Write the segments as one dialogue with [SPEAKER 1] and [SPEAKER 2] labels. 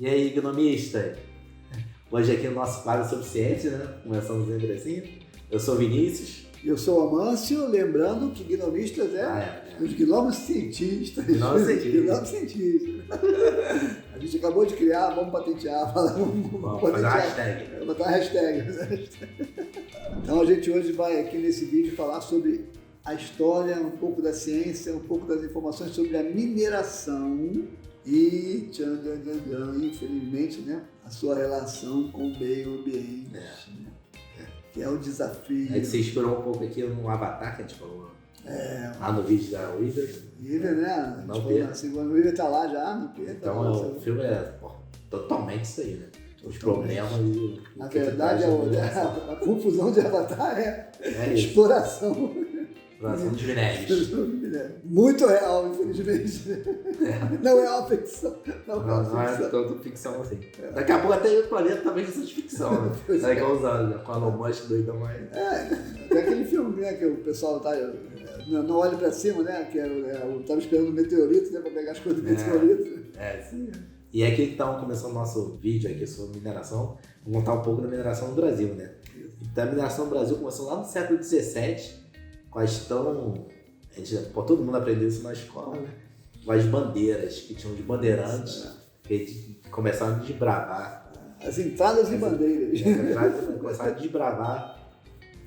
[SPEAKER 1] E aí, gnomista? Hoje aqui no nosso quadro sobre ciência, né? Começamos sempre assim. Eu sou o Vinícius.
[SPEAKER 2] Eu sou o Amâncio, lembrando que gnomistas os gnomos cientistas.
[SPEAKER 1] Gnomos
[SPEAKER 2] cientistas. A gente acabou de criar, vamos patentear,
[SPEAKER 1] vamos fazer uma hashtag.
[SPEAKER 2] Botar uma hashtag. Então a gente hoje vai aqui nesse vídeo falar sobre a história, um pouco da ciência, um pouco das informações sobre a mineração e, infelizmente, né, a sua relação com o meio ambiente. Né? Que é o desafio.
[SPEAKER 1] É que você inspirou um pouco aqui no Avatar que a gente falou lá no vídeo da Wither.
[SPEAKER 2] Wither, né? A segunda Wither tá lá já no P.
[SPEAKER 1] Então o filme é totalmente isso aí, né? Os problemas e...
[SPEAKER 2] Na verdade, a confusão de Avatar é exploração.
[SPEAKER 1] Exploração dos minérios.
[SPEAKER 2] Muito real, infelizmente. Não é uma ficção.
[SPEAKER 1] Não é tanto ficção assim. Daqui a pouco até o planeta também é de ficção, né? Tá igual os anos, com a Elon Musk doidão mais.
[SPEAKER 2] Tem aquele filme, né, que o pessoal tá... Não olha pra cima, né? Que eu tava esperando o meteorito, né? Pra pegar as coisas do meteorito.
[SPEAKER 1] Sim. E aqui então, começando o nosso vídeo aqui sobre mineração, vamos contar um pouco da mineração no Brasil, né? Então, a mineração no Brasil começou lá no século XVII, com todo mundo aprendeu isso na escola, né? Com as bandeiras, que tinham de bandeirantes, que começaram a desbravar.
[SPEAKER 2] As entradas e bandeiras.
[SPEAKER 1] Começaram a desbravar,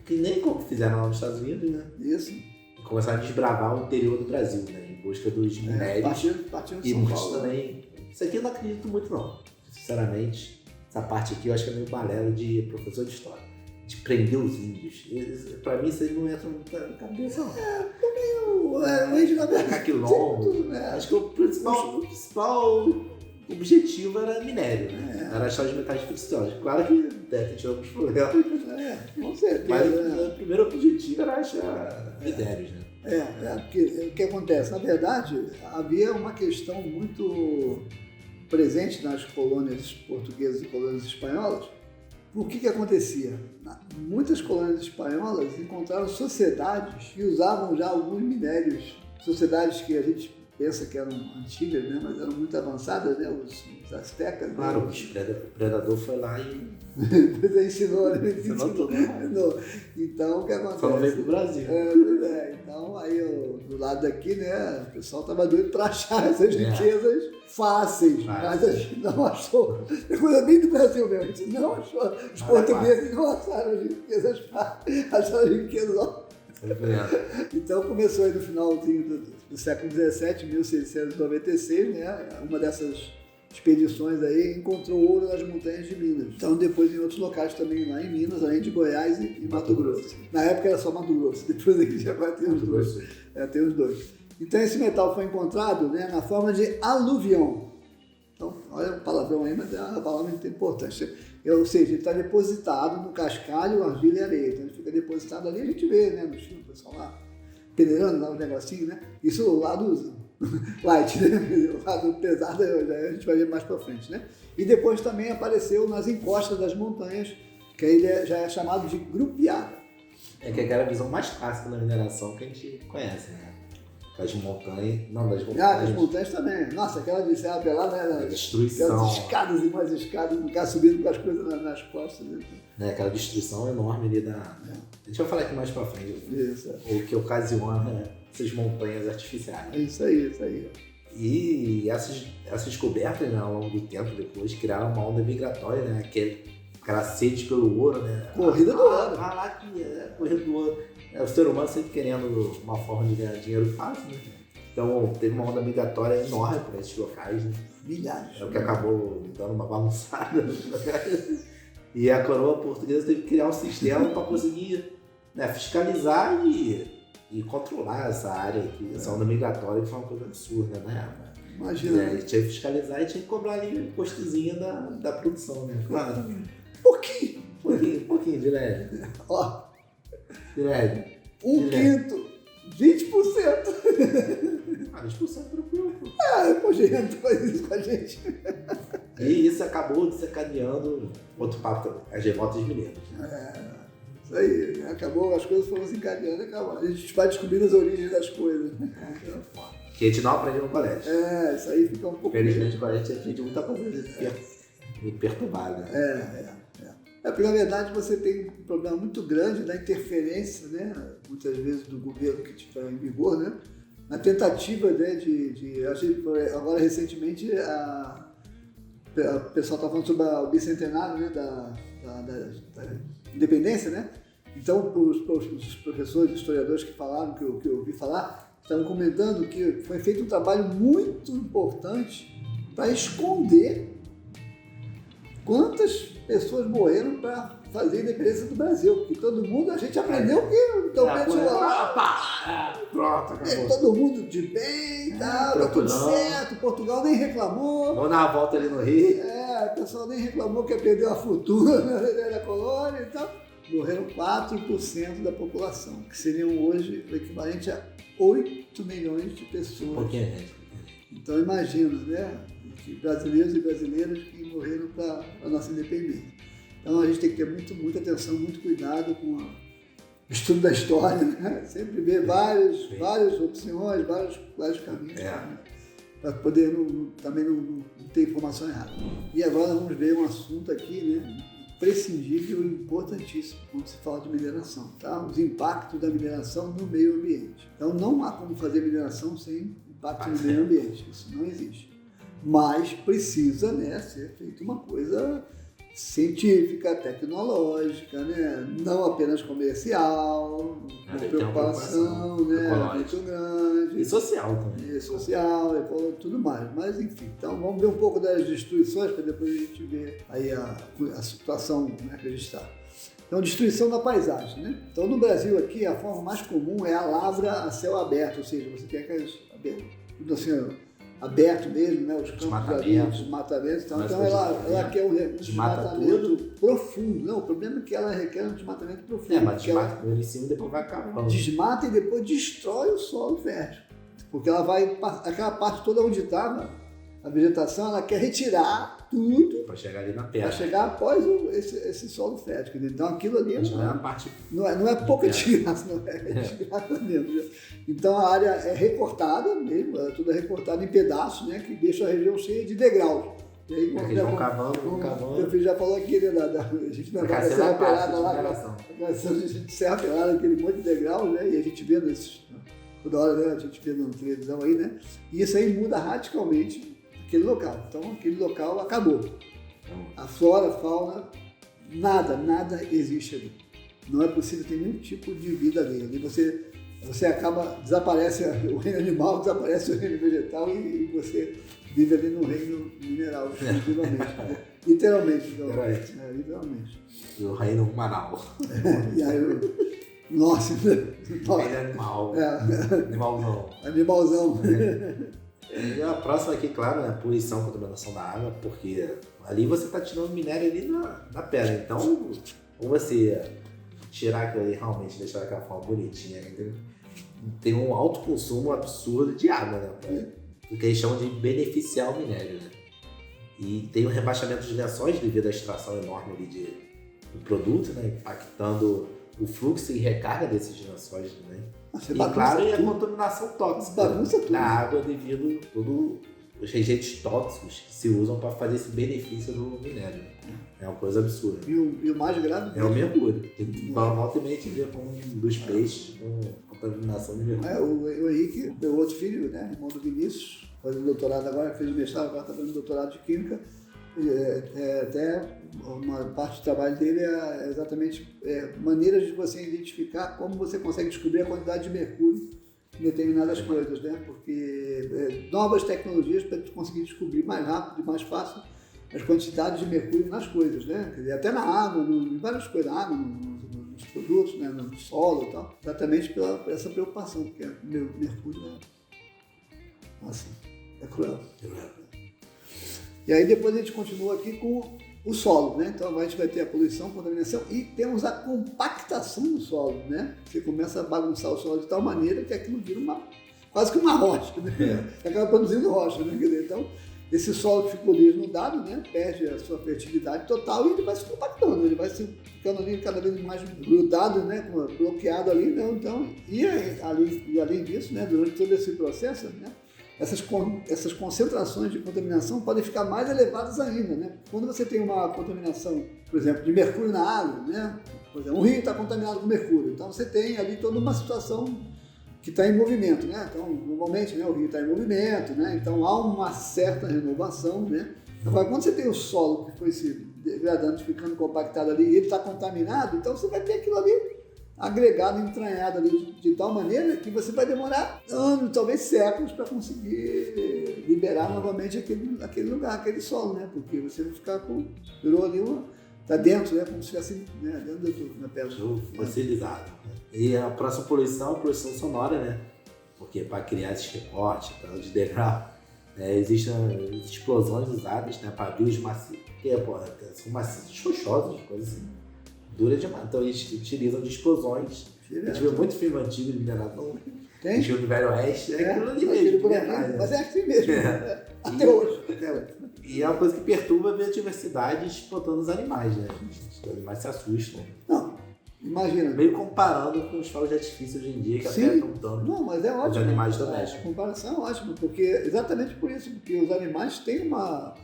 [SPEAKER 1] que nem como fizeram lá nos Estados Unidos, né?
[SPEAKER 2] Isso.
[SPEAKER 1] E começaram a desbravar o interior do Brasil, né? Em busca dos minérios.
[SPEAKER 2] Partindo
[SPEAKER 1] e
[SPEAKER 2] São
[SPEAKER 1] muitos
[SPEAKER 2] Paulo.
[SPEAKER 1] Também. Isso aqui eu não acredito muito, não. Sinceramente, essa parte aqui eu acho que é meio balela de professor de história. De prender os índios. Pra mim, isso aí não entra muito na cabeça, não.
[SPEAKER 2] O índio na
[SPEAKER 1] verdade. Quilombo. Acho que o principal objetivo era minério, né? Era achar os metais preciosos. Claro que deve ter tido alguns problemas.
[SPEAKER 2] Com certeza.
[SPEAKER 1] Mas o primeiro objetivo era achar minérios, né?
[SPEAKER 2] Porque o que acontece? Na verdade, havia uma questão muito presente nas colônias portuguesas e colônias espanholas. O que acontecia? Muitas colônias espanholas encontraram sociedades que usavam já alguns minérios, sociedades que a gente pensa que eram antigas, né? Mas eram muito avançadas, né? Os astecas.
[SPEAKER 1] Claro,
[SPEAKER 2] né?
[SPEAKER 1] O predador foi lá e...
[SPEAKER 2] ensinou
[SPEAKER 1] tudo.
[SPEAKER 2] Então, o que acontece?
[SPEAKER 1] Só não veio pro Brasil.
[SPEAKER 2] Então, aí do lado daqui, né, o pessoal estava doido para achar essas riquezas fáceis, mas a gente não achou. É coisa bem do Brasil mesmo, a gente não achou. Os portugueses não acharam as riquezas fáceis, acharam as riquezas. Então começou aí no finalzinho do século XVII, 1696, né, uma dessas expedições aí encontrou ouro nas montanhas de Minas. Então depois em outros locais também lá em Minas, além de Goiás e Mato Grosso. Na época era só Mato Grosso, depois aqui já vai ter os dois. Tem os dois. Então esse metal foi encontrado, né, na forma de aluvião. Então, olha o palavrão aí, mas é uma palavra muito importante. Ou seja, ele está depositado no cascalho, argila e areia. Então ele fica depositado ali, a gente vê, né, no filme, o pessoal lá peneirando lá os negocinhos, né? Isso o lado light, né? O lado pesado a gente vai ver mais pra frente, né? E depois também apareceu nas encostas das montanhas, que aí já é chamado de grupiada.
[SPEAKER 1] É que é aquela visão mais clássica da mineração que a gente conhece, né? Das montanhas. Não, das montanhas.
[SPEAKER 2] Das montanhas também. Nossa, aquela de serra pelada, né?
[SPEAKER 1] A destruição.
[SPEAKER 2] Aquelas escadas e mais escadas, o cara subindo com as coisas nas costas. Né?
[SPEAKER 1] Aquela destruição enorme ali da... A gente vai falar aqui mais pra frente.
[SPEAKER 2] Isso.
[SPEAKER 1] O que ocasiona essas montanhas artificiais.
[SPEAKER 2] Isso aí.
[SPEAKER 1] E essas descobertas, né, ao longo do tempo depois, criaram uma onda migratória, né? Aquela sede pelo ouro, né?
[SPEAKER 2] Corrida do ouro.
[SPEAKER 1] Lá que é corrida do ouro. O ser humano sempre querendo uma forma de ganhar dinheiro fácil, né? Então teve uma onda migratória enorme para esses locais, né?
[SPEAKER 2] Milhares.
[SPEAKER 1] É o que acabou dando uma balançada. E a coroa portuguesa teve que criar um sistema para conseguir, né, fiscalizar e controlar essa área aqui, essa onda migratória, que foi uma coisa absurda, né?
[SPEAKER 2] Imagina.
[SPEAKER 1] Tinha que fiscalizar e tinha que cobrar ali um custozinho da produção, né? Claro. Pouquinho de leve.
[SPEAKER 2] Ó.
[SPEAKER 1] De leve.
[SPEAKER 2] Quinto, 20%.
[SPEAKER 1] 20% tranquilo.
[SPEAKER 2] Pô, gente, faz isso com a gente.
[SPEAKER 1] E isso acabou desencadeando outro papo, as revoltas mineiras.
[SPEAKER 2] Isso aí, acabou, as coisas foram se encadeando e acabou. A gente vai descobrindo as origens das coisas.
[SPEAKER 1] Que a gente não aprende no colégio.
[SPEAKER 2] Isso aí fica um pouco...
[SPEAKER 1] Felizmente, no colégio a gente aprende muita coisa perturbada.
[SPEAKER 2] Porque, na verdade, você tem um problema muito grande da interferência, né? Muitas vezes do governo que estiver em vigor, né? Na tentativa, né, agora recentemente o pessoal está falando sobre o bicentenário, né, da independência, né? Então os professores, historiadores que falaram, que eu ouvi falar, estavam comentando que foi feito um trabalho muito importante para esconder quantas pessoas morreram para fazer a independência do Brasil, porque todo mundo, a gente aprendeu que então
[SPEAKER 1] pronto, acabou.
[SPEAKER 2] Todo mundo de bem, tá tudo certo, Portugal nem reclamou.
[SPEAKER 1] Vamos dar uma volta ali no Rio.
[SPEAKER 2] O pessoal nem reclamou que perdeu a fortuna da colônia e tal. Morreram 4% da população, que seriam hoje o equivalente a 8 milhões de pessoas.
[SPEAKER 1] Pouquinha gente.
[SPEAKER 2] Então imagina, né? Brasileiros e brasileiras que morreram para a nossa independência. Então a gente tem que ter muita atenção, muito cuidado com o estudo da história, né? Sempre ver várias opções, vários caminhos, né? Para poder também não ter informação errada. E agora vamos ver um assunto aqui, né? Prescindível e importantíssimo quando se fala de mineração, tá? Os impactos da mineração no meio ambiente. Então não há como fazer mineração sem impacto no meio ambiente, isso não existe. Mas precisa, né, ser feita uma coisa científica, tecnológica, né? Não apenas comercial, uma preocupação, né, muito grande.
[SPEAKER 1] E social também.
[SPEAKER 2] E social, e tudo mais. Mas enfim, então vamos ver um pouco das destruições para depois a gente ver aí a situação, né, que a gente está. Então, destruição da paisagem, né? Então, no Brasil aqui, a forma mais comum é a lavra a céu aberto, ou seja, você tem aquelas tudo assim, aberto mesmo, né? Os campos ali, os desmatamentos. Então ela quer um desmatamento profundo. Não, o problema é que ela requer um desmatamento profundo.
[SPEAKER 1] Mas desmata primeiro em cima e depois vai acabando.
[SPEAKER 2] Desmata e depois destrói o solo fértil. Porque ela vai, aquela parte toda onde estava a vegetação, ela quer retirar tudo
[SPEAKER 1] para chegar ali na terra.
[SPEAKER 2] Para chegar após esse solo fértil. Então aquilo ali não é pouca desgraça, não é desgraça mesmo. Então a área é recortada mesmo, tudo é recortado em pedaços, né, que deixa a região cheia de degraus. E aí,
[SPEAKER 1] vão cavando.
[SPEAKER 2] Meu filho já falou aqui, né, a gente não vai Serra Pelada lá, a gente Serra Pelada, aquele monte de degraus, né, e a gente vê toda hora, né, a gente vê na televisão aí, né, e isso aí muda radicalmente aquele local. Então aquele local acabou. A flora, a fauna, nada existe ali. Não é possível ter nenhum tipo de vida ali. Ali você acaba, desaparece o reino animal, desaparece o reino vegetal e você vive ali no reino mineral, exclusivamente. Literalmente. Literalmente.
[SPEAKER 1] E o reino Manaus.
[SPEAKER 2] E aí, nossa.
[SPEAKER 1] Reino animal.
[SPEAKER 2] Animalzão.
[SPEAKER 1] E a próxima aqui, claro, é a poluição, contaminação da água, porque ali você está tirando minério ali na pedra. Então, ou você tirar aquilo ali realmente, deixar daquela forma bonitinha, tem um alto consumo absurdo de água, né? O que eles chamam de beneficiar o minério, né? E tem um rebaixamento dos lençóis devido à extração enorme ali do produto, né? Impactando o fluxo e recarga desses lençóis também. E claro, e a contaminação tóxica da água devido a todos os rejeitos tóxicos que se usam para fazer esse benefício do minério. É uma coisa absurda.
[SPEAKER 2] E o mais grave
[SPEAKER 1] é o mercúrio. Volta e meia a gente vê com dos peixes com contaminação de mercúrio.
[SPEAKER 2] O Henrique, meu outro filho, né, irmão do Vinícius, fazendo doutorado agora, fez mestrado, agora está fazendo doutorado de Química. Até uma parte do trabalho dele é exatamente maneiras de você identificar como você consegue descobrir a quantidade de mercúrio em determinadas coisas, né? Porque novas tecnologias para conseguir descobrir mais rápido e mais fácil as quantidades de mercúrio nas coisas, né? Quer dizer, até na água, em várias coisas, na água, nos produtos, né? No solo e tal, exatamente por essa preocupação, porque o mercúrio é cruel. E aí depois a gente continua aqui com o solo, né? Então a gente vai ter a poluição, a contaminação e temos a compactação do solo, né? Você começa a bagunçar o solo de tal maneira que aquilo vira quase que uma rocha, né? Acaba produzindo rocha, né? Então esse solo que ficou desnudado, né? Perde a sua fertilidade total e ele vai se compactando, ele vai ficando ali cada vez mais grudado, né? Bloqueado ali, né? Então, além disso, né? Durante todo esse processo, né? essas concentrações de contaminação podem ficar mais elevadas ainda, né? Quando você tem uma contaminação, por exemplo, de mercúrio na água, né? Por exemplo, um rio está contaminado com mercúrio, então você tem ali toda uma situação que está em movimento, né? Então, normalmente, né, o rio está em movimento, né? Então há uma certa renovação, né? Agora, quando você tem o solo que foi se degradando, ficando compactado ali, e ele está contaminado, então você vai ter aquilo ali agregado, entranhado ali de tal maneira que você vai demorar anos, talvez séculos, para conseguir liberar novamente aquele lugar, aquele solo, né? Porque você vai ficar virou ali tá dentro, né? Como se estivesse, né, dentro da pedra.
[SPEAKER 1] Fossilizado. E a próxima poluição é a poluição sonora, né? Porque para criar esse recorte, para de degrau, existem explosões usadas, né, para abrir os maciços, que são maciços xoxosos, coisas assim, duras demais. Então eles utilizam de explosões. A gente vê muito filme antigo de minerador.
[SPEAKER 2] Tem?
[SPEAKER 1] Filme do Velho Oeste, aquilo ali mesmo.
[SPEAKER 2] Mas é assim mesmo, até hoje.
[SPEAKER 1] E é uma coisa que perturba a biodiversidade explotando os animais, né? Os animais se assustam.
[SPEAKER 2] Não, imagina.
[SPEAKER 1] Meio comparando com os fogos de artifício hoje em dia, que até estão dando.
[SPEAKER 2] Não, mas é ótimo.
[SPEAKER 1] Os animais domésticos.
[SPEAKER 2] A comparação é ótima, porque exatamente por isso, porque os animais têm uma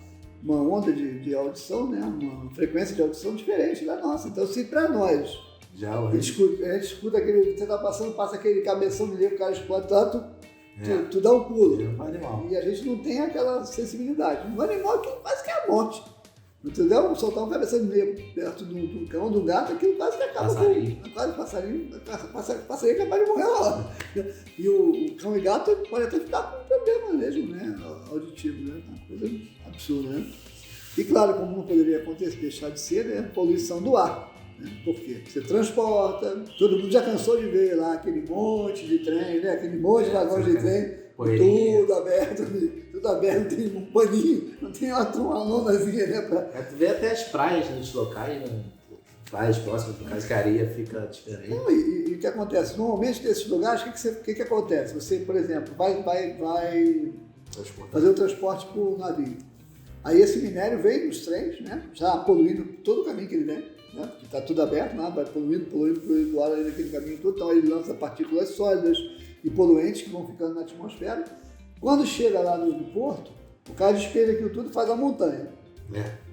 [SPEAKER 2] onda de audição, né? Uma frequência de audição diferente da nossa. Então, se para nós a gente escuta aquele, você está passando, passa aquele cabeção de livro, o cara explode tanto, tu dá um pulo. E a gente não tem aquela sensibilidade. No animal, aquilo quase que é monte. Entendeu? Soltar um cabeção de livro perto do cão, do gato, aquilo quase que acaba com quase passarinho é capaz de morrer na hora. E o cão e gato pode até ficar com um problema mesmo, né? Auditivo, né? Uma coisa absurda, né? E claro, como não poderia acontecer, deixar de ser, né? Poluição do ar. Por quê? Você transporta, todo mundo já cansou de ver lá aquele monte de trem, né? Aquele monte de vagões de trem, tudo aberto, tem um paninho, não tem uma lonazinha, né?
[SPEAKER 1] Tu vê até as praias nos locais, né? Praias próximas de locais que a areia fica diferente.
[SPEAKER 2] Não, e o que acontece? Normalmente nesses lugares, o que acontece? Você, por exemplo, vai fazer o transporte por navio. Aí esse minério vem nos trens, né? Já poluindo todo o caminho que ele vem. Né? Está tudo aberto, né? Vai poluindo o ar naquele caminho todo, então ele lança partículas sólidas e poluentes que vão ficando na atmosfera. Quando chega lá no porto, o cara despeja aquilo tudo e faz a montanha.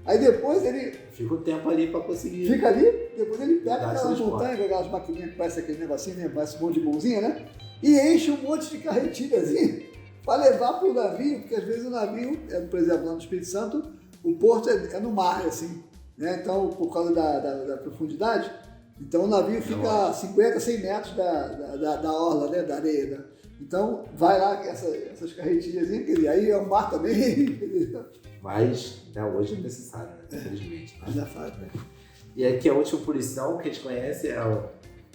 [SPEAKER 2] Aí depois ele...
[SPEAKER 1] Fica um tempo ali para conseguir...
[SPEAKER 2] Fica ali, depois ele pega aquela montanha, com aquelas maquininhas que parece aquele negocinho, né? Parece um monte de mãozinha, né? E enche um monte de carretilhazinha para levar para o navio, porque às vezes o navio, por exemplo, lá no Espírito Santo, o porto é no mar, assim. Né? Então, por causa da profundidade, então o navio fica a 50, 100 metros da orla, né? Da areia. Né? Então, vai lá essas carretilhas, aí é o mar também.
[SPEAKER 1] Mas hoje é necessário, né? Infelizmente.
[SPEAKER 2] Né?
[SPEAKER 1] E aqui a última poluição que a gente conhece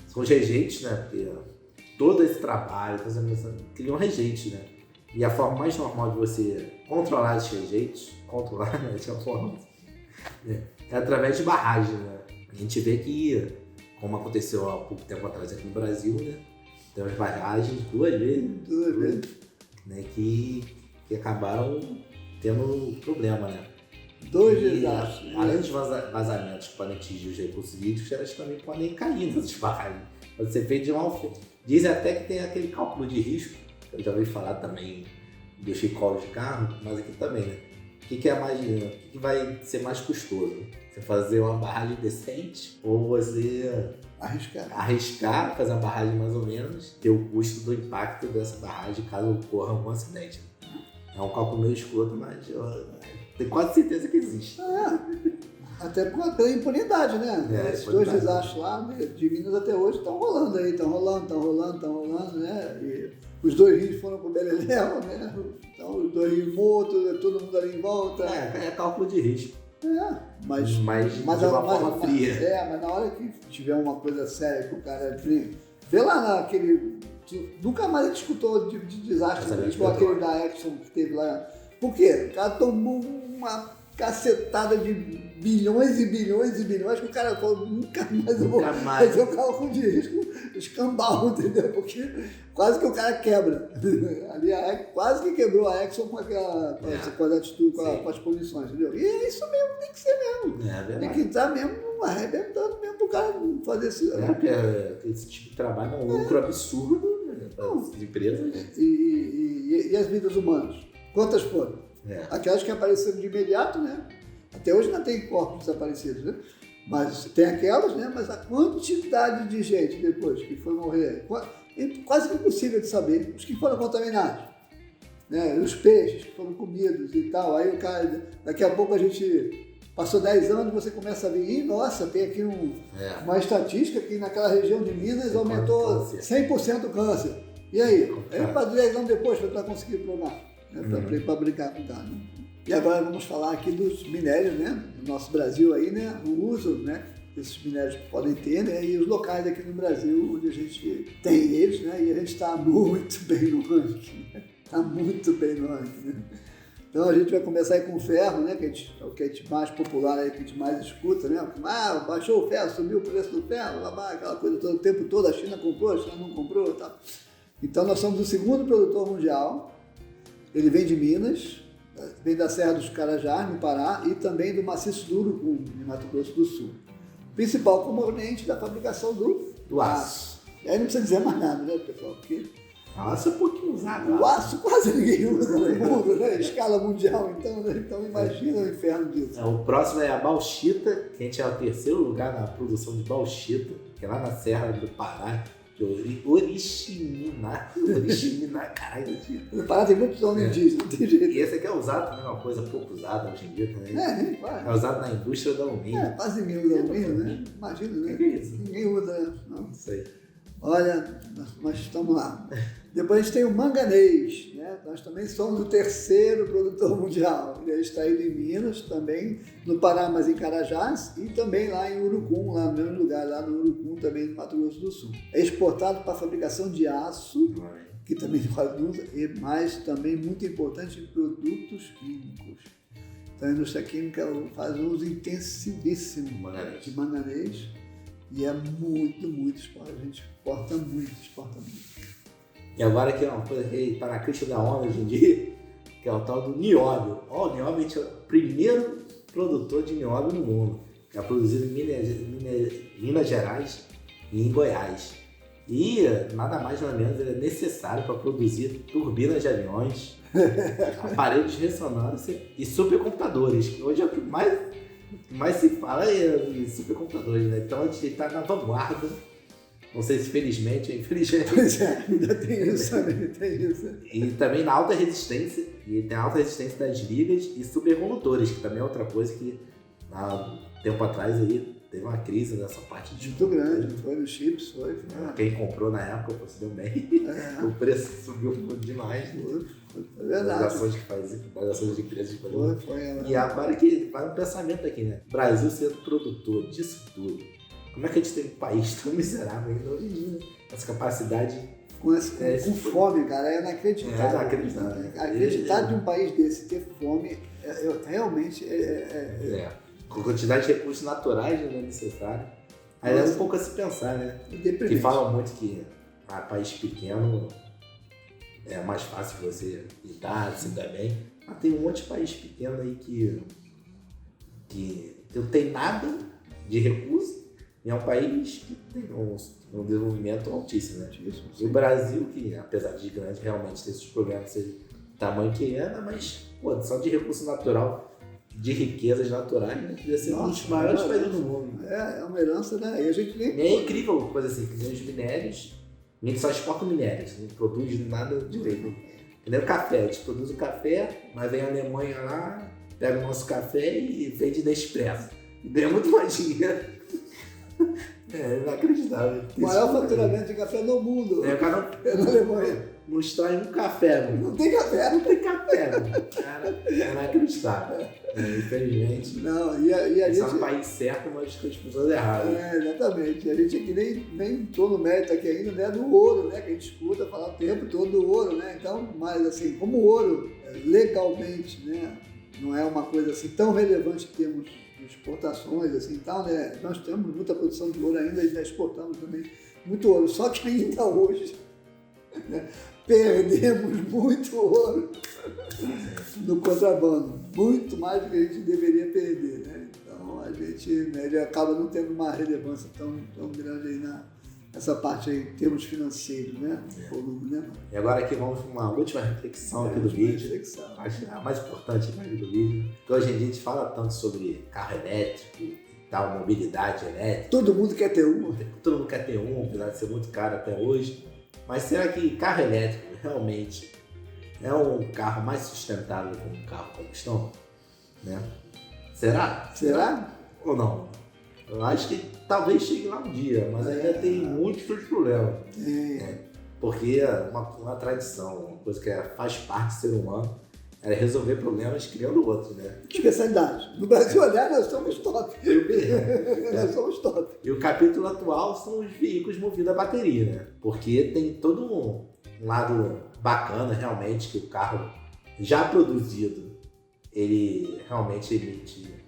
[SPEAKER 1] são os rejeitos, né? Porque todo esse trabalho, criam rejeitos, né? E a forma mais normal de você controlar esses rejeitos, né? Essa é a forma... É através de barragem, né? A gente vê que, como aconteceu há pouco tempo atrás aqui no Brasil, né? Temos barragens duas vezes, né? Que acabaram tendo problema, né?
[SPEAKER 2] Dois desastres.
[SPEAKER 1] Além dos vazamentos que podem atingir os recursos hídricos, elas também podem cair nessas barragens. Pode ser feito de uma alfeira. Dizem até que tem aquele cálculo de risco, que eu já ouvi falar também dos recalques de carro, mas aqui também, né? O que vai ser mais custoso? Você fazer uma barragem decente ou você arriscar, fazer uma barragem mais ou menos, ter o custo do impacto dessa barragem caso ocorra algum acidente? É um cálculo meio escroto, mas eu tenho quase certeza que existe.
[SPEAKER 2] Até pela impunidade, né? Esses dois desastres lá, de Minas até hoje, estão rolando aí, estão rolando, né? E os dois rios foram pro Beleléu, né? Então, os dois rios mortos, todo mundo ali em volta.
[SPEAKER 1] É cálculo de risco.
[SPEAKER 2] Mas
[SPEAKER 1] de uma forma fria.
[SPEAKER 2] Mas na hora que tiver uma coisa séria que o cara vê lá naquele... Nunca mais a gente escutou de desastre, tipo aquele da Exxon que teve lá. Por quê? O cara tomou uma cacetada de bilhões e bilhões e bilhões que o cara falou, nunca mais eu vou fazer o cálculo de risco escambau, entendeu? Porque quase que o cara quebra. Ali quase que quebrou a Exxon com com a atitude, com as poluições, entendeu? E é isso mesmo, tem que ser mesmo. Tem que entrar mesmo arrebentando mesmo pro cara fazer esse...
[SPEAKER 1] Porque esse tipo de trabalho é um lucro absurdo, as empresas.
[SPEAKER 2] E as vidas humanas? Quantas foram? Aquelas que apareceram de imediato, né? Até hoje não tem corpos desaparecidos, né? Mas tem aquelas, né? Mas a quantidade de gente depois que foi morrer, é quase impossível de saber. Os que foram contaminados, né? Os peixes que foram comidos e tal. Aí o cara, daqui a pouco a gente passou 10 anos, você começa a ver, nossa, tem aqui uma estatística que naquela região de Minas aumentou 100% o câncer. E aí? Aí para 10 anos depois para conseguir provar, né? Para brincar com dado. E agora vamos falar aqui dos minérios, né? No nosso Brasil aí, né? O uso, né? Esses minérios podem ter, né? E os locais aqui no Brasil onde a gente tem eles, né? E a gente está muito bem no ranking, né? Está muito bem no ranking, né? Então a gente vai começar aí com o ferro, né? Que é o que é mais popular aí, que a gente mais escuta, né? Baixou o ferro, subiu o preço do ferro, aquela coisa todo o tempo todo, a China comprou, a China não comprou, tá? Então nós somos o segundo produtor mundial. Ele vem de Minas, vem da Serra dos Carajás, no Pará, e também do Maciço do Urucum, em Mato Grosso do Sul. Principal componente da fabricação do aço. E aí não precisa dizer mais nada, né, pessoal? Porque
[SPEAKER 1] o aço é um pouquinho usado.
[SPEAKER 2] O aço quase ninguém usa no mundo, né? Escala mundial, então, né? Então imagina o inferno disso.
[SPEAKER 1] O próximo é a bauxita, que a gente é o terceiro lugar na produção de bauxita, que é lá na Serra do Pará, de Oriximiná, caralho.
[SPEAKER 2] No Pará tem muitos homens indígenas, não tem jeito.
[SPEAKER 1] E esse aqui é usado também, uma coisa pouco usada hoje em dia também.
[SPEAKER 2] Claro.
[SPEAKER 1] É usado na indústria do alumínio.
[SPEAKER 2] Quase ninguém usa alumínio, né? Imagina, né?
[SPEAKER 1] Que é isso?
[SPEAKER 2] Ninguém usa,
[SPEAKER 1] Não sei.
[SPEAKER 2] Olha, mas estamos lá. Depois a gente tem o manganês, né? Nós também somos o terceiro produtor mundial. Ele é extraído em Minas, também no Pará, mas em Carajás, e também lá em Urucum, lá no mesmo lugar, lá no Urucum, também no Mato Grosso do Sul. É exportado para a fabricação de aço, que também quase usa, mas também muito importante em produtos químicos. Então a indústria química faz um uso intensivíssimo de manganês. E é muito exportado. A gente exporta muito.
[SPEAKER 1] E agora que é uma coisa que está na crista da onda hoje em dia, que é o tal do nióbio. O nióbio é o primeiro produtor de nióbio no mundo, que é produzido em Minas Gerais e em Goiás. E nada mais nada menos ele é necessário para produzir turbinas de aviões, aparelhos de ressonância e supercomputadores, que hoje é o que mais se fala em supercomputadores, né? Então a gente está na vanguarda. Não sei se felizmente ou infelizmente.
[SPEAKER 2] Pois é, ainda tem isso.
[SPEAKER 1] E também na alta resistência. E tem a alta resistência das ligas e supercondutores, que também é outra coisa que há tempo atrás aí teve uma crise nessa parte de
[SPEAKER 2] muito grande, foi nos chips, foi.
[SPEAKER 1] Quem comprou na época se deu bem. O preço subiu demais.
[SPEAKER 2] Foi verdade.
[SPEAKER 1] As ações de empresas de valor.
[SPEAKER 2] Foi.
[SPEAKER 1] E agora que faz um pensamento aqui, né? Brasil sendo produtor disso tudo. Como é que a gente tem um país tão miserável ainda hoje em dia? Essa capacidade.
[SPEAKER 2] Com fome, cara, é inacreditável. Acreditar de um país desse ter fome, realmente
[SPEAKER 1] Com quantidade de recursos naturais não é necessário. Aí é um pouco a se pensar, né? Que falam muito que país pequeno é mais fácil você lidar, se dar bem. Mas tem um monte de país pequeno aí que não tem nada de recurso e é um país que tem um desenvolvimento altíssimo, né? E o Brasil, que apesar de grande, realmente tem esses problemas de tamanho que é, mas só de recurso natural, de riquezas naturais, né? Devia ser um dos maiores países do mundo.
[SPEAKER 2] É uma herança, né? E a gente nem...
[SPEAKER 1] É incrível coisa assim, que nem os minérios, a gente só exporta minérios, não produz nada direito. Que nem o café, a gente produz o café, mas vem a Alemanha lá, pega o nosso café e vende Nespresso. E ganha muito mais dinheiro. É inacreditável.
[SPEAKER 2] O maior faturamento de café no mundo.
[SPEAKER 1] O cara
[SPEAKER 2] é na Alemanha.
[SPEAKER 1] Não extrai um café, mano.
[SPEAKER 2] Não tem café.
[SPEAKER 1] Mano. Cara, é inacreditável. Infelizmente.
[SPEAKER 2] Não, e a gente...
[SPEAKER 1] Está no país certo, mas com as pessoas erradas.
[SPEAKER 2] Exatamente. A gente aqui nem entrou no mérito aqui ainda, né, do ouro, né? Que a gente escuta falar o tempo todo do ouro, né? Então, mas assim, como o ouro, legalmente, né? Não é uma coisa assim tão relevante em termos de exportações, assim e tal, né? Nós temos muita produção de ouro ainda e já exportamos também muito ouro. Só que ainda hoje, né, perdemos muito ouro no contrabando. Muito mais do que a gente deveria perder, né? Então a gente, né, ele acaba não tendo uma relevância tão grande aí essa parte aí em termos financeiros, né? Volume, né?
[SPEAKER 1] E agora aqui vamos para uma última reflexão aqui do vídeo. Acho que é a mais importante aqui do vídeo. Porque hoje em dia a gente fala tanto sobre carro elétrico e tal, mobilidade elétrica.
[SPEAKER 2] Todo mundo quer ter um.
[SPEAKER 1] Todo mundo quer ter um, apesar de ser muito caro até hoje. Mas será que carro elétrico realmente é um carro mais sustentável que um carro a combustão? Né? Será?
[SPEAKER 2] Será?
[SPEAKER 1] Ou não? Eu acho que talvez chegue lá um dia, mas ainda tem muitos problemas. Porque uma tradição, uma coisa que faz parte do ser humano, é resolver problemas criando outros, né?
[SPEAKER 2] Especialidade. No Brasil, aliás, nós somos top. Nós somos top.
[SPEAKER 1] E o capítulo atual são os veículos movidos a bateria, né? Porque tem todo um lado bacana, realmente, que o carro já produzido, ele realmente emite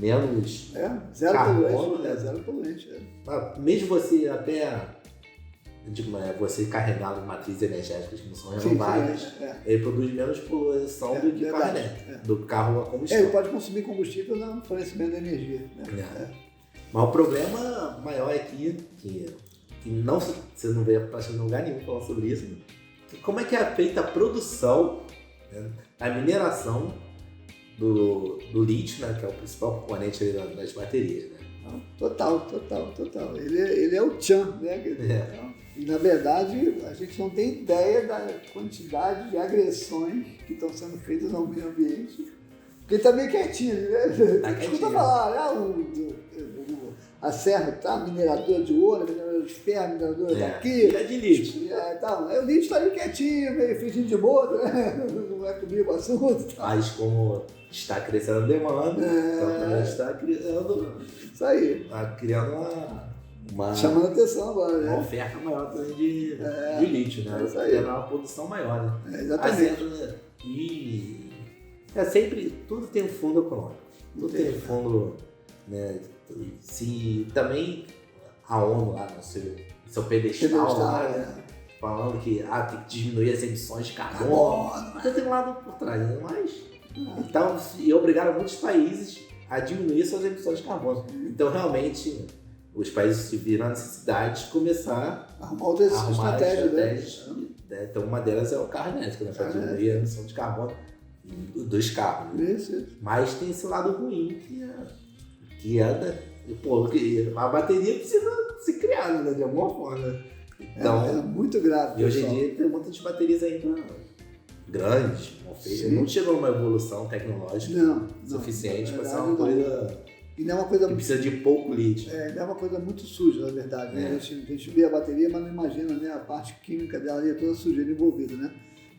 [SPEAKER 1] menos
[SPEAKER 2] zero
[SPEAKER 1] carbono,
[SPEAKER 2] poluente,
[SPEAKER 1] né?
[SPEAKER 2] Zero poluente.
[SPEAKER 1] Mesmo você até, você carregado em matrizes energéticas que não são renováveis, ele produz menos poluição do que o carro elétrico, do carro a combustão.
[SPEAKER 2] Ele pode consumir combustível no fornecimento de energia. Né?
[SPEAKER 1] Mas o problema maior aqui, que não, você não vê praticamente em lugar nenhum falando sobre isso, que como é que é feita a produção, né, a mineração do lítio, né, que é o principal componente ali das baterias, né?
[SPEAKER 2] Total. Ele é o tchan, né? Então, e na verdade a gente não tem ideia da quantidade de agressões que estão sendo feitas ao meio ambiente. Porque ele tá meio quietinho, né? Escuta falar, a serra tá, mineradora de ouro, mineradora de ferro, mineradora daqui.
[SPEAKER 1] E é de lítio.
[SPEAKER 2] Então, o lítio tá ali quietinho, meio fingindo de boa, né? Não é comigo o assunto.
[SPEAKER 1] Mas como está crescendo a demanda, então também está criando.
[SPEAKER 2] Isso aí.
[SPEAKER 1] Está criando uma
[SPEAKER 2] chamando atenção agora, né?
[SPEAKER 1] Uma oferta maior também de lítio, né?
[SPEAKER 2] Isso aí.
[SPEAKER 1] Criando uma produção maior, né?
[SPEAKER 2] Exatamente.
[SPEAKER 1] E sempre, tudo tem um fundo econômico. Tudo tem um fundo, né? Se também a ONU lá no seu pedestal lá, falando que tem que diminuir as emissões de carbono. Então tem um lado por trás, né? Mas então, e obrigaram muitos países a diminuir suas emissões de carbono. Então, realmente, os países se viram a necessidade de começar a arrumar estratégias. Né? Então, uma delas é o carro elétrico, né? Para diminuir a emissão de carbono dos carros. Né?
[SPEAKER 2] Isso.
[SPEAKER 1] Mas tem esse lado ruim que a bateria precisa ser criada, né? De alguma forma. Então,
[SPEAKER 2] é muito grave.
[SPEAKER 1] E hoje em dia tem muitas baterias ainda grandes, não chegou numa evolução tecnológica suficiente para ser uma coisa,
[SPEAKER 2] e não é uma coisa
[SPEAKER 1] que precisa de pouco lítio.
[SPEAKER 2] Não é uma coisa muito suja, na verdade. Né? A gente vê a bateria, mas não imagina, né, a parte química dela ali, toda sujeira envolvida. Né?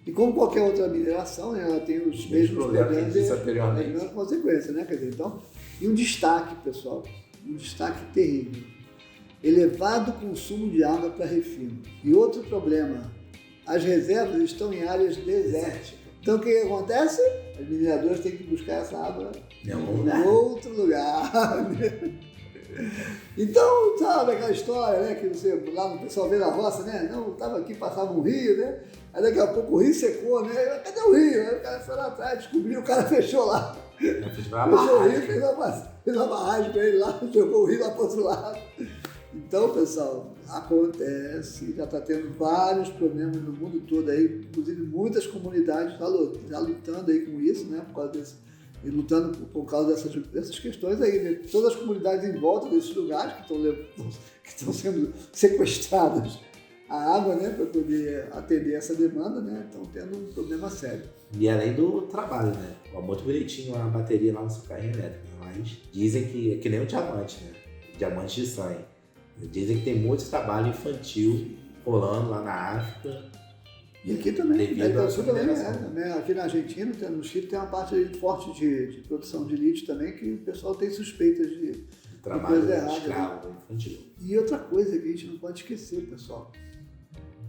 [SPEAKER 2] E como qualquer outra mineração, ela tem os mesmos problemas e as mesmas consequências. Né? Quer dizer, então, e um destaque, pessoal, um destaque terrível. Elevado consumo de água para refino. E outro problema, as reservas estão em áreas desérticas. Então o que acontece? Os mineradores têm que buscar essa água em outro lugar. Então, sabe aquela história, né? Que você lá no pessoal vê na roça, né? Não, estava aqui, passava um rio, né? Aí daqui a pouco o rio secou, né? Cadê o rio? Aí o cara foi lá atrás, descobriu, o cara fechou lá. Fechou o rio, fez uma barragem para ele lá, jogou o rio lá para o outro lado. Então, pessoal, acontece, já está tendo vários problemas no mundo todo aí, inclusive muitas comunidades já lutando aí com isso, né, por causa desse, e lutando por causa dessas questões aí, né? Todas as comunidades em volta desses lugares que estão sendo sequestradas a água, né, para poder atender essa demanda, né, estão tendo um problema sério.
[SPEAKER 1] E além do trabalho, né, muito bonitinho a bateria lá no seu carro elétrico, mas dizem que é que nem um diamante, né, diamante de sangue. Dizem que tem muito trabalho infantil rolando lá na África.
[SPEAKER 2] E aqui também.
[SPEAKER 1] Também
[SPEAKER 2] aqui na Argentina, no Chile, tem uma parte forte de produção de lítio também, que o pessoal tem suspeitas de
[SPEAKER 1] trabalho escravo, né? Infantil.
[SPEAKER 2] E outra coisa que a gente não pode esquecer, pessoal,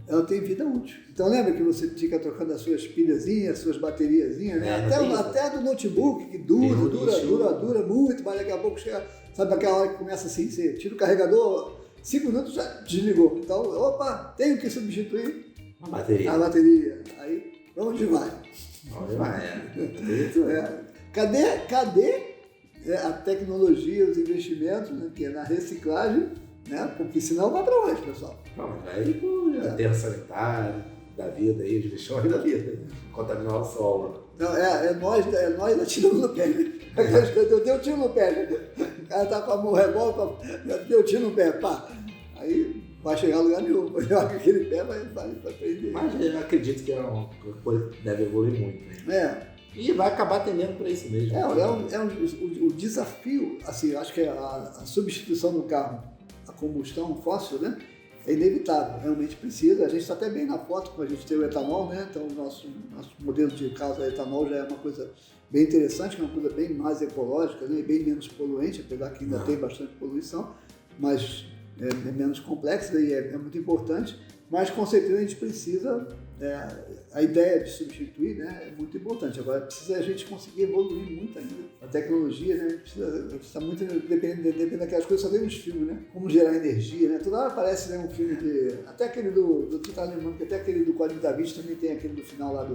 [SPEAKER 2] ela tem vida útil. Então lembra que você fica trocando as suas pilhazinhas, as suas bateriazinhas, né? Até do notebook, que dura muito, mas daqui a pouco chega, sabe aquela hora que começa assim, você tira o carregador, 5 minutos já desligou. Então, opa, tenho que substituir a bateria. Aí, pra onde vai? Cadê a tecnologia, os investimentos, né, que é na reciclagem né? Porque senão vai para onde, pessoal?
[SPEAKER 1] Não, mas vai pro aterro sanitário da vida aí, os lixões da vida. Contaminar o solo.
[SPEAKER 2] Não, nós atiramos no pé, né? Eu dei um tiro no pé, né? O cara tá com a mão revólver, eu dei um tiro no pé, pá. Aí vai chegar a lugar nenhum. Eu acho que aquele pé vai prender.
[SPEAKER 1] Mas eu acredito que é uma coisa que deve evoluir muito, né? E vai acabar tendendo para isso mesmo.
[SPEAKER 2] O desafio, assim, eu acho que a substituição do carro a combustão fóssil, né? É inevitável, realmente precisa. A gente está até bem na foto, quando a gente tem o etanol, né? Então, o nosso modelo de carro a etanol já é uma coisa bem interessante, que é uma coisa bem mais ecológica, né? E bem menos poluente, apesar que ainda tem bastante poluição, mas é menos complexa e é muito importante. Mas, com certeza, a gente precisa... a ideia de substituir, né, é muito importante. Agora, precisa a gente conseguir evoluir muito ainda. A tecnologia, né, a gente está muito dependendo daquelas coisas, só tem nos filmes, né? Como gerar energia, né? Toda hora aparece, né, um filme de... Até aquele tu tá lembrando que até aquele do Código da Vinci também tem aquele do final lá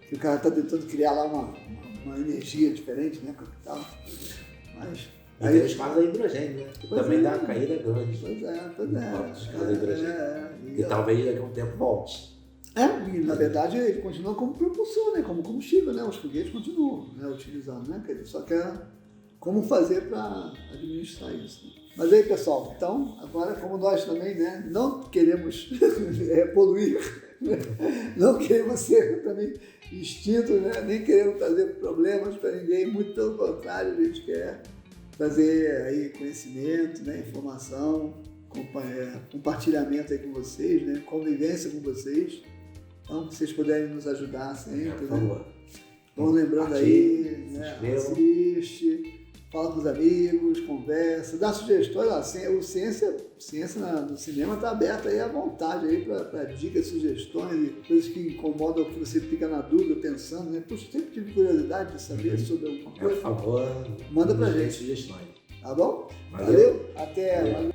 [SPEAKER 2] que o cara está tentando criar lá uma energia diferente, né? Tal. Mas...
[SPEAKER 1] E tem os carros a hidrogênio, né? Que também dá uma caída grande.
[SPEAKER 2] Pois é.
[SPEAKER 1] Os carros a hidrogênio. E talvez daqui a um tempo volte.
[SPEAKER 2] E na verdade ele continua como propulsor, né? Como combustível, né? Os foguetes continuam, né, utilizando, né? Ele só quer como fazer para administrar isso. Né? Mas aí, pessoal, então, agora como nós também, né, não queremos poluir, né? Não queremos ser também extintos, né? Nem queremos trazer problemas para ninguém, muito pelo contrário, a gente quer trazer aí conhecimento, né, informação, compartilhamento aí com vocês, né, convivência com vocês. Então, se vocês puderem nos ajudar sempre,
[SPEAKER 1] por favor.
[SPEAKER 2] Vão lembrando aí, né, assiste, fala com os amigos, conversa, dá sugestões. O Ciência no cinema está aberto aí à vontade aí para dicas, sugestões, coisas que incomodam, que você fica na dúvida, pensando, né? Puxa, sempre tive curiosidade de saber sobre alguma coisa.
[SPEAKER 1] Por favor,
[SPEAKER 2] manda pra gente.
[SPEAKER 1] Sugestões.
[SPEAKER 2] Tá bom?
[SPEAKER 1] Valeu.
[SPEAKER 2] Até.
[SPEAKER 1] Valeu.